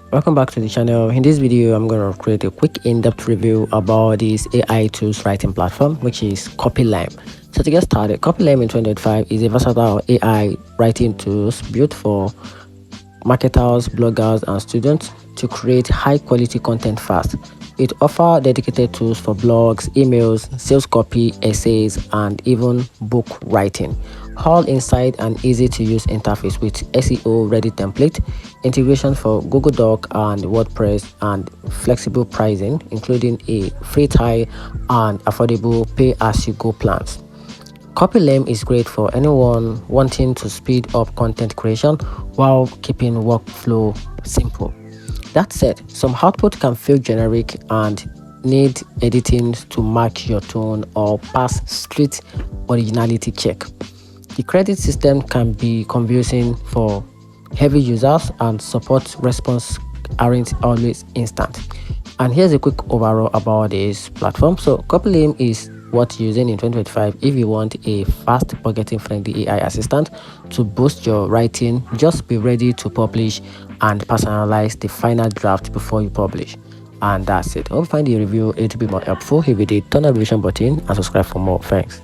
Welcome back to the channel. In this video, I'm going to create a quick in-depth review about this AI tools writing platform, which is Copylime. So to get started, Copylime in 2025 is a versatile AI writing tools built for marketers, bloggers, and students to create high-quality content fast. It offers dedicated tools for blogs, emails, sales copy, essays, and even book writing, all inside an easy-to-use interface with SEO-ready template, integration for Google Doc and WordPress, and flexible pricing, including a free trial and affordable pay-as-you-go plans. Copylime is great for anyone wanting to speed up content creation while keeping workflow simple. That said, some output can feel generic and need editing to match your tone or pass strict originality check. The credit system can be confusing for heavy users, and support response aren't always instant. And here's a quick overall about this platform. So Copylime is what you're using in 2025 if you want a fast budgeting friendly AI assistant to boost your writing. Just be ready to publish and personalize the final draft before you publish. And that's it. I hope you find the review a little bit more helpful. If you did, turn on the notification button and subscribe for more. Thanks.